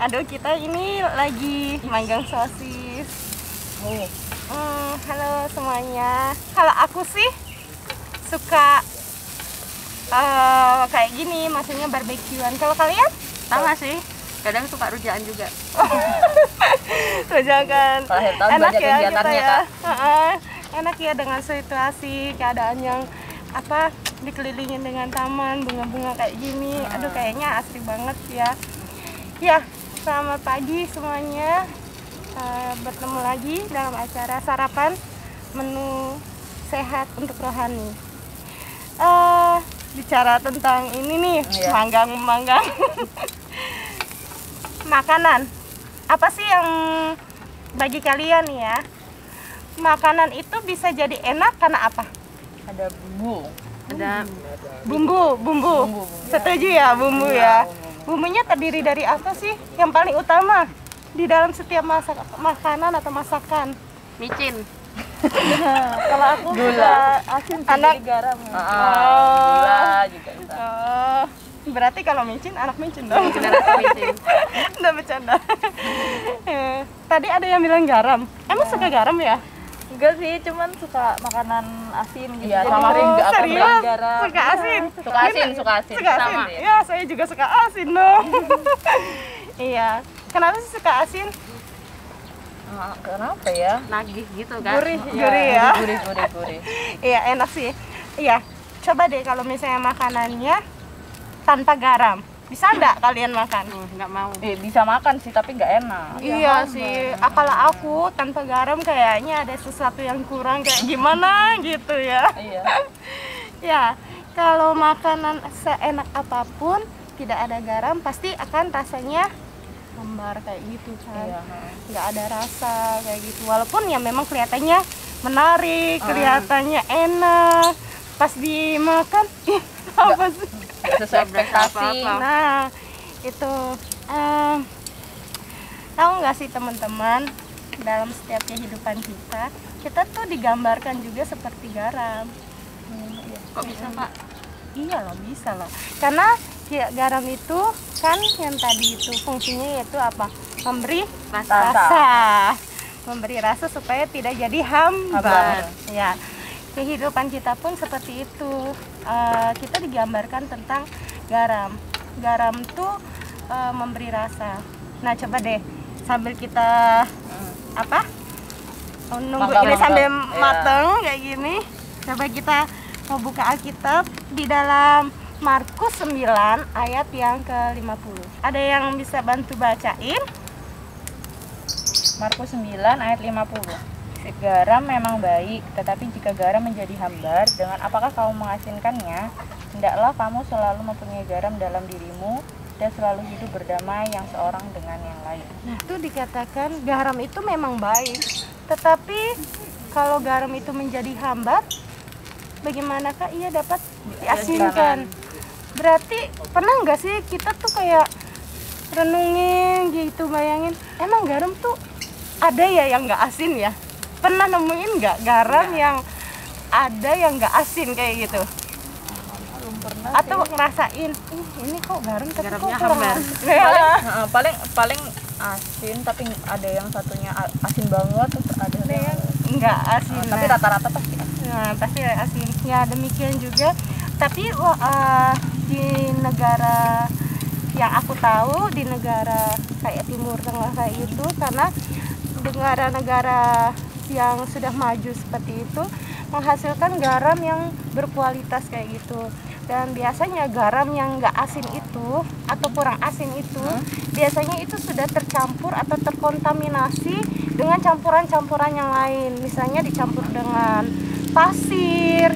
Aduh, kita ini lagi manggang sosis. Halo semuanya. Kalau aku sih suka kayak gini, maksudnya barbekyuan. Kalau kalian? Sama sih. Kadang suka rujakan juga. Rujakan. Enak ya kita ya. Enak ya dengan situasi keadaan yang dikelilingin dengan taman bunga-bunga kayak gini. Aduh, kayaknya asri banget ya. Ya, selamat pagi semuanya. Bertemu lagi dalam acara sarapan menu sehat untuk rohani. Bicara tentang ini nih, manggang. Makanan. Apa sih yang bagi kalian ya? Makanan itu bisa jadi enak karena apa? Ada bumbu. Ada Bumbu. Setuju ya, bumbu ya. Bumbunya terdiri dari apa sih yang paling utama di dalam setiap makanan atau masakan? micin. Kalau aku Gula. asin jadi garam. Gula juga bisa. Berarti kalau micin anak micin dong. Kita rasa micin. Udah bercanda. Tadi ada yang bilang garam. Emang suka garam ya? Enggak sih, cuman suka makanan asin gitu. Iya, Jadi sama sering nggak akan serius? banyak garam. Suka asin? Suka asin. Suka asin? Sama. Ya, saya juga suka asin dong. Iya. Kenapa sih suka asin? Kenapa ya? Nagih gitu kan. Gurih ya. Gurih. Iya, enak sih. Iya. Coba deh kalau misalnya makanannya tanpa garam. Bisa nggak kalian makan? Nggak mau. Bisa makan sih, tapi nggak enak. Iya sih, kalau aku tanpa garam kayaknya ada sesuatu yang kurang, kayak gimana gitu ya. Iya. Ya, kalau makanan seenak apapun tidak ada garam pasti akan rasanya hambar kayak gitu kan. Iya. Nggak ada rasa kayak gitu. Walaupun ya memang kelihatannya menarik, kelihatannya enak. Pas dimakan, apa sih? Nggak sesuai ekspektasi. Apa-apa. Nah, itu tahu nggak sih teman-teman, dalam setiap kehidupan kita tuh digambarkan juga seperti garam. Kok bisa, Pak? Iya loh, bisa loh. Karena ya, garam itu kan yang tadi itu fungsinya yaitu apa? Memberi rasa. Memberi rasa supaya tidak jadi hambar. Ya. Kehidupan kita pun seperti itu. Kita digambarkan tentang garam. Garam tuh memberi rasa. Nah, coba deh sambil kita nunggu ini sambil mateng kayak gini. Coba kita mau buka Alkitab di dalam Markus 9 ayat yang ke-50. Ada yang bisa bantu bacain? Markus 9 ayat 50. Garam memang baik, tetapi jika garam menjadi hambar, dengan apakah kamu mengasinkannya? Hendaklah kamu selalu mempunyai garam dalam dirimu dan selalu hidup berdamai yang seorang dengan yang lain. Nah, itu dikatakan garam itu memang baik, tetapi kalau garam itu menjadi hambar, bagaimanakah ia dapat diasinkan? Berarti pernah nggak sih kita tuh kayak renungin gitu, bayangin, emang garam tuh ada ya yang nggak asin ya? Pernah nemuin nggak garam yang ada yang nggak asin kayak gitu? Belum pernah. Atau ngerasain, ini kok garam tapi Garamnya kok kurang hambar. asin? Paling asin, tapi ada yang satunya asin banget, terus ada yang Nggak asin. tapi rata-rata pasti asin. Nah, pasti asin. Ya, demikian juga. Tapi di negara yang aku tahu, di negara kayak Timur Tengah kayak itu, karena negara-negara yang sudah maju seperti itu menghasilkan garam yang berkualitas kayak gitu. Dan biasanya garam yang nggak asin itu atau kurang asin itu biasanya itu sudah tercampur atau terkontaminasi dengan campuran-campuran yang lain. Misalnya dicampur dengan pasir,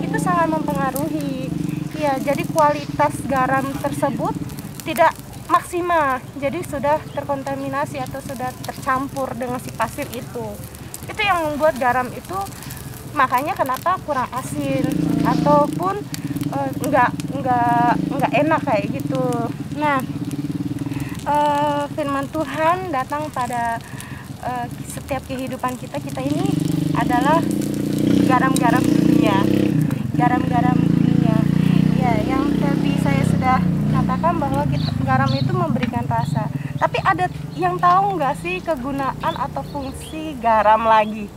itu sangat mempengaruhi. Ya, jadi kualitas garam tersebut tidak maksimal. Jadi sudah terkontaminasi atau sudah tercampur dengan si pasir itu. Itu yang membuat garam itu makanya kenapa kurang asin ataupun nggak enak kayak gitu. Nah, firman Tuhan datang pada setiap kehidupan kita ini adalah garam-garam dunia. Garam-garam dunia. Ya, yang tadi saya sudah katakan bahwa garam itu memberikan rasa. Tapi ada yang tahu nggak sih kegunaan atau fungsi garam lagi?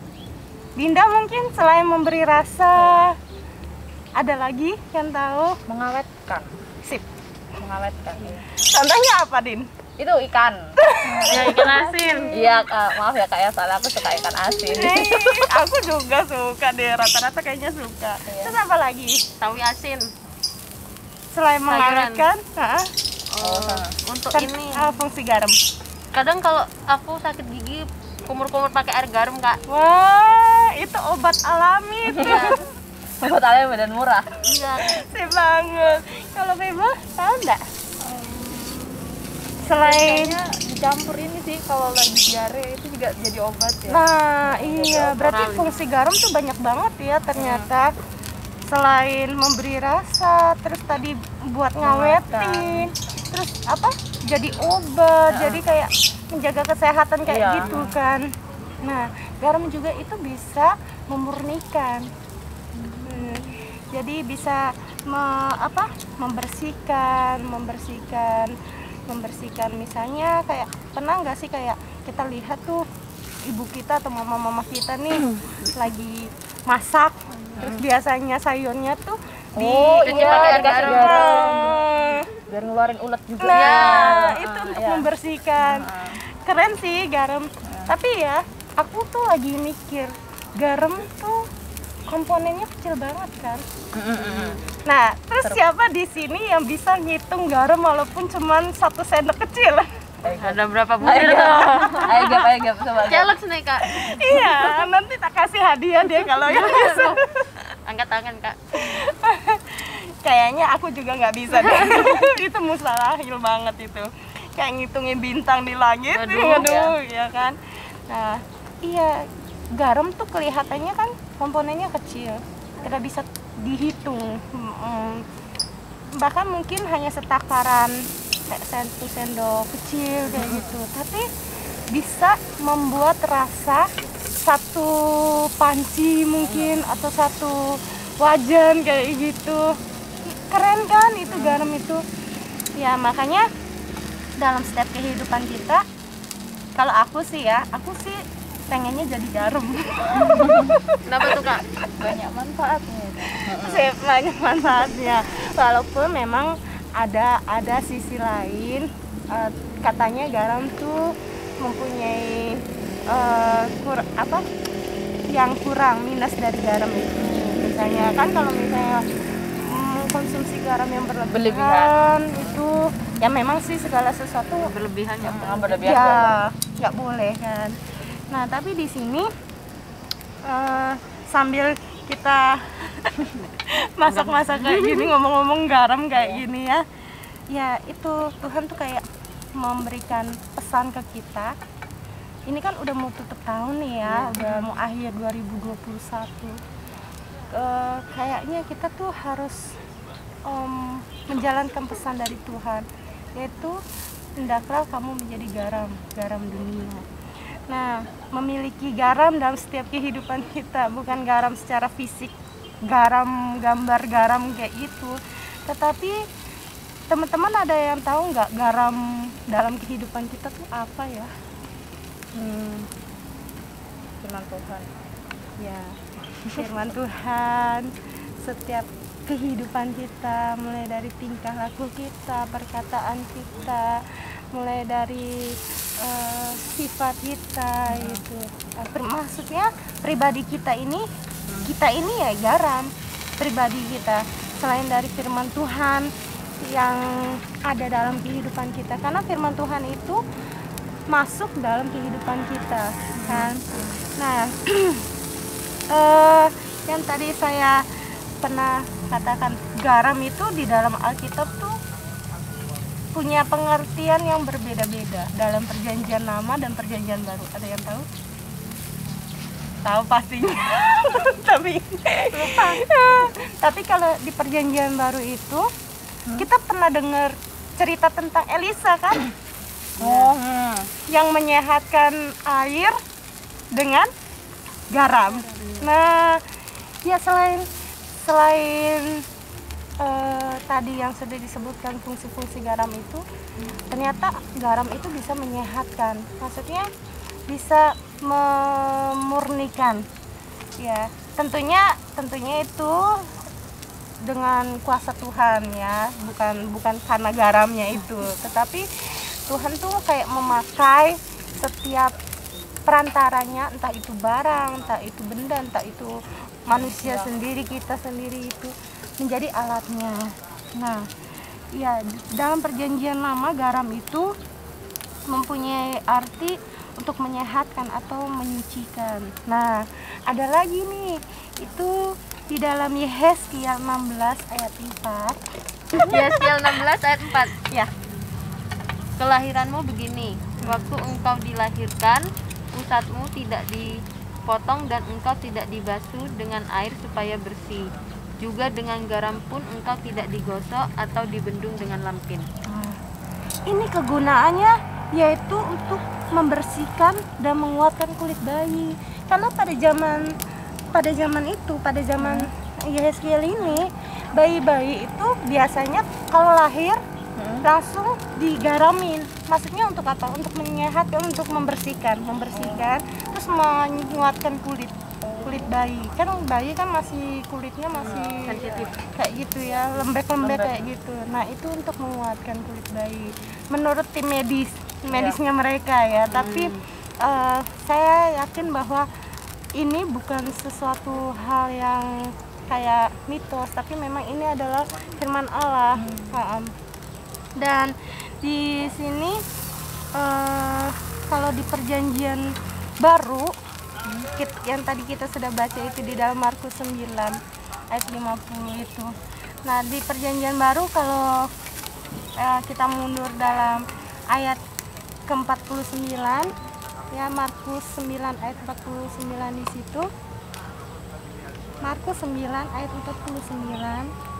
Dinda mungkin selain memberi rasa, ada lagi yang tahu? Mengawetkan. Sip. Mengawetkan. Iya. Contohnya apa, Din? Itu ikan. Ya ikan asin. Iya Kak, maaf ya Kak ya, soalnya aku suka ikan asin. Aku juga suka deh, rata-rata kayaknya suka. Iya. Terus apa lagi? Sawi asin. Selain Sayuran. mengawetkan, Untuk kan, ini. fungsi garam. Kadang kalau aku sakit gigi kumur-kumur pakai air garam, Kak. Wah, itu obat alami itu. Iya. Totalnya badan murah. Iya. Sip banget. Kalau Bebo, tahu nggak? Selain Kayaknya dicampur ini sih kalau lagi diare itu juga jadi obat ya. Nah, iya, berarti Orang. fungsi garam tuh banyak banget ya ternyata. Selain memberi rasa, terus tadi buat ngawetin, terus apa? Jadi obat, jadi kayak menjaga kesehatan kayak Iya. gitu kan. Nah, garam juga itu bisa memurnikan. Jadi bisa membersihkan misalnya kayak pernah nggak sih kayak kita lihat tuh ibu kita atau mama-mama kita nih lagi masak terus biasanya sayurnya tuh Oh, di iya, pakai dikasih garam. garam. Biar ngeluarin ulet juga. Nah, itu untuk iya. membersihkan. Keren sih garam. Tapi ya, aku tuh lagi mikir, garam tuh komponennya kecil banget kan. Nah, terus siapa di sini yang bisa ngitung garam walaupun cuman 1 sendok kecil? Ada berapa Ayo butir? gap, coba. Challenge nih, Kak. Iya, nanti tak kasih hadiah deh kalau yang bisa. Angkat tangan, Kak. Kayaknya aku juga nggak bisa deh. Itu mustahil banget itu. Kayak ngitungin bintang di langit. Waduh. Ya kan. Nah, iya, garam tuh kelihatannya kan komponennya kecil. Tidak bisa dihitung. Bahkan mungkin hanya setakaran 1 sendok kecil kayak gitu. Tapi bisa membuat rasa 1 panci mungkin atau 1 wajan kayak gitu. Keren kan itu garam itu. Ya makanya dalam setiap kehidupan kita, kalau aku sih pengennya jadi garam. Kenapa tuh, Kak? Banyak manfaatnya. Sih, banyak manfaatnya. Walaupun memang ada sisi lain, katanya garam tuh mempunyai yang kurang minus dari garam itu. Misalnya kan kalau misalnya konsumsi garam yang berlebihan itu ya memang sih segala sesuatu Berlebihan ya. Berlebihan. ya nggak boleh kan. Nah tapi di sini sambil kita masak-masak kayak gini, ngomong-ngomong garam kayak gini ya itu Tuhan tuh kayak memberikan pesan ke kita. Ini kan udah mau tutup tahun nih ya, udah mau akhir 2021. Kayaknya kita tuh harus menjalankan pesan dari Tuhan, yaitu hendaklah kamu menjadi garam dunia. Nah, memiliki garam dalam setiap kehidupan kita, bukan garam secara fisik, garam gambar garam kayak gitu, tetapi teman-teman ada yang tahu nggak garam dalam kehidupan kita tuh apa ya? Firman Tuhan. Ya, firman Tuhan setiap kehidupan kita, mulai dari tingkah laku kita, perkataan kita, mulai dari sifat kita itu. Maksudnya pribadi kita ini ya garam pribadi kita, selain dari firman Tuhan yang ada dalam kehidupan kita, karena firman Tuhan itu masuk dalam kehidupan kita kan. Nah yang tadi saya pernah katakan, garam itu di dalam Alkitab tuh punya pengertian yang berbeda-beda dalam perjanjian lama dan perjanjian baru. Ada yang tahu? Tahu pastinya. Tapi lupa. Tapi kalau di perjanjian baru itu kita pernah dengar cerita tentang Elisa kan? Yang menyehatkan air dengan garam. Nah, ya selain tadi yang sudah disebutkan fungsi-fungsi garam itu, ternyata garam itu bisa menyehatkan, maksudnya bisa memurnikan. Ya, tentunya itu dengan kuasa Tuhan ya, bukan karena garamnya itu, tetapi Tuhan tuh kayak memakai setiap perantaranya, entah itu barang, entah itu benda, entah itu manusia sendiri, kita sendiri, itu menjadi alatnya. Nah, ya, dalam perjanjian lama garam itu mempunyai arti untuk menyehatkan atau menyucikan. Nah, ada lagi nih, itu di dalam Yehezkiel 16 ayat 4. Yehezkiel 16 ayat 4. Ya. Kelahiranmu begini, waktu engkau dilahirkan, pusatmu tidak dipotong dan engkau tidak dibasuh dengan air supaya bersih. Juga dengan garam pun engkau tidak digosok atau dibendung dengan lampin. Ini kegunaannya yaitu untuk membersihkan dan menguatkan kulit bayi. Karena pada zaman Yehezkiel ini, bayi-bayi itu biasanya kalau lahir langsung digaramin. Maksudnya untuk apa? Untuk menyehatkan, untuk membersihkan, terus menguatkan kulit bayi. Kan bayi kan masih kulitnya masih sensitif kayak gitu ya, lembek kayak gitu. Nah, itu untuk menguatkan kulit bayi. Menurut tim medisnya mereka ya. Tapi saya yakin bahwa ini bukan sesuatu hal yang kayak mitos, tapi memang ini adalah firman Allah. Dan di sini kalau di perjanjian baru yang tadi kita sudah baca itu di dalam Markus 9 ayat 50 itu. Nah, di perjanjian baru kalau kita mundur dalam ayat ke-49 ya, Markus 9 ayat 49 di situ. Markus 9 ayat 49.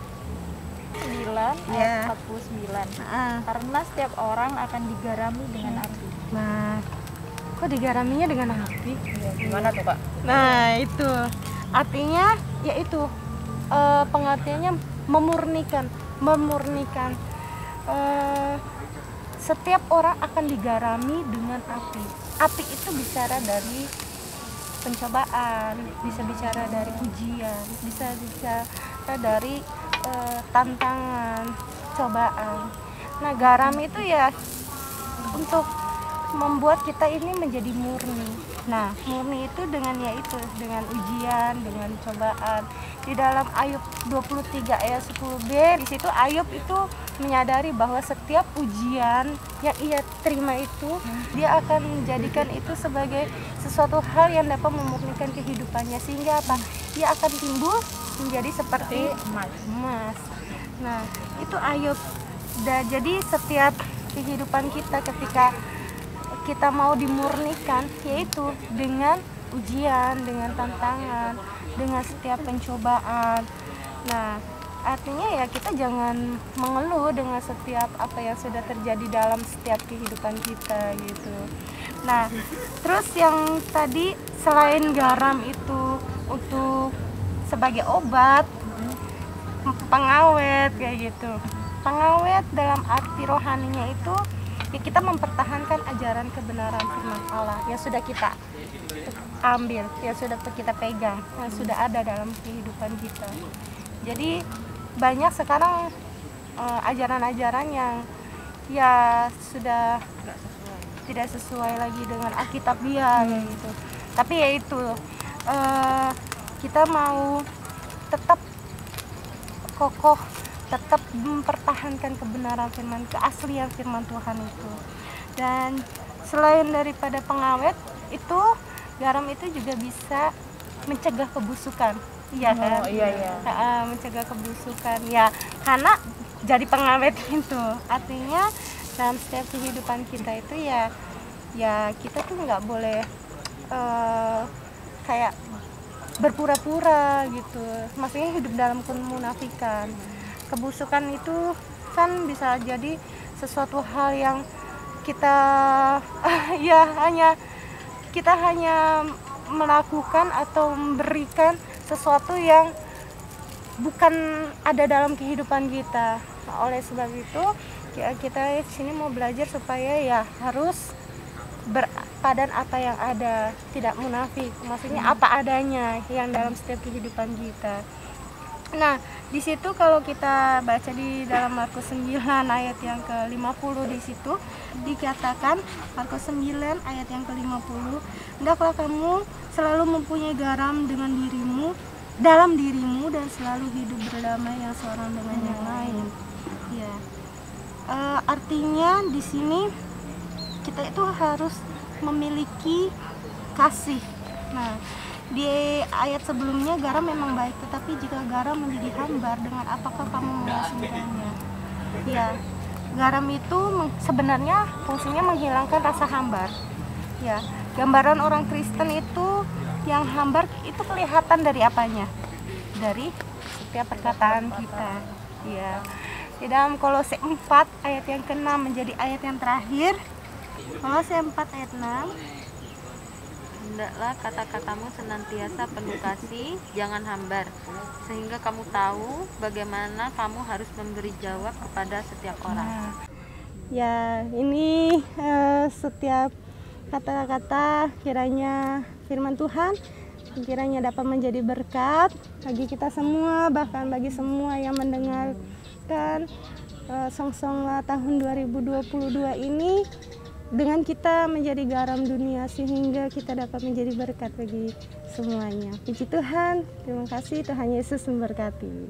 9 Ya. ayat 49. Karena setiap orang akan digarami dengan api. Nah, kok digaraminya dengan api? Gimana tuh, Kak? Nah, itu artinya yaitu pengertiannya memurnikan. Setiap orang akan digarami dengan api. Api itu bicara dari pencobaan, bisa bicara dari ujian, bisa bicara dari tantangan, cobaan. Nah, garam itu ya untuk membuat kita ini menjadi murni. Nah, murni itu dengan dengan ujian, dengan cobaan. Di dalam Ayub 23 ayat 10b, di situ Ayub itu menyadari bahwa setiap ujian yang ia terima itu, dia akan menjadikan itu sebagai sesuatu hal yang dapat memurnikan kehidupannya, sehingga apa? Dia akan timbul menjadi seperti emas. Nah, itu Ayub. Jadi setiap kehidupan kita ketika kita mau dimurnikan, yaitu dengan ujian, dengan tantangan, dengan setiap pencobaan. Nah, artinya ya kita jangan mengeluh dengan setiap apa yang sudah terjadi dalam setiap kehidupan kita gitu. Nah, terus yang tadi selain garam itu untuk sebagai obat, pengawet kayak gitu. Pengawet dalam arti rohaninya itu ya kita mempertahankan ajaran kebenaran firman Allah yang sudah kita ambil, yang sudah kita pegang, yang sudah ada dalam kehidupan kita. Jadi banyak sekarang ajaran-ajaran yang ya sudah tidak sesuai lagi dengan Alkitabiah gitu. Tapi ya itu kita mau tetap kokoh, tetap mempertahankan kebenaran firman, keaslian firman Tuhan itu. Dan selain daripada pengawet itu, garam itu juga bisa mencegah kebusukan. Iya kan? Iya. Mencegah kebusukan. Ya, karena jadi pengawet itu artinya dalam setiap kehidupan kita itu ya kita tuh nggak boleh kayak berpura-pura gitu, maksudnya hidup dalam kemunafikan. Kebusukan itu kan bisa jadi sesuatu hal yang kita kita hanya melakukan atau memberikan sesuatu yang bukan ada dalam kehidupan kita. Oleh sebab itu Kita sini mau belajar supaya ya harus berpadan apa yang ada, tidak munafik, maksudnya apa adanya yang dalam setiap kehidupan kita. Nah, di situ kalau kita baca di dalam Markus 9 ayat yang ke-50, di situ dikatakan, Markus 9 ayat yang ke-50, hendaklah kamu selalu mempunyai garam dengan dalam dirimu dan selalu hidup berdamai yang seorang dengan yang lain. Ya. Artinya di sini kita itu harus memiliki kasih. Nah, di ayat sebelumnya garam memang baik, tetapi jika garam menjadi hambar, dengan apakah kamu mengasingkannya? Ya, garam itu sebenarnya fungsinya menghilangkan rasa hambar. Ya, gambaran orang Kristen itu yang hambar itu kelihatan dari apanya? Dari setiap perkataan kita. Ya. Di dalam Kolose 4 ayat yang ke-6 menjadi ayat yang terakhir. Kolose 4 ayat 6. Hendaklah kata-katamu senantiasa penuh kasih, jangan hambar, sehingga kamu tahu bagaimana kamu harus memberi jawab kepada setiap orang. Nah, ya ini setiap kata-kata kiranya firman Tuhan kiranya dapat menjadi berkat bagi kita semua, bahkan bagi semua yang mendengarkan Song-Song tahun 2022 ini, dengan kita menjadi garam dunia sehingga kita dapat menjadi berkat bagi semuanya. Puji Tuhan, terima kasih, Tuhan Yesus memberkati.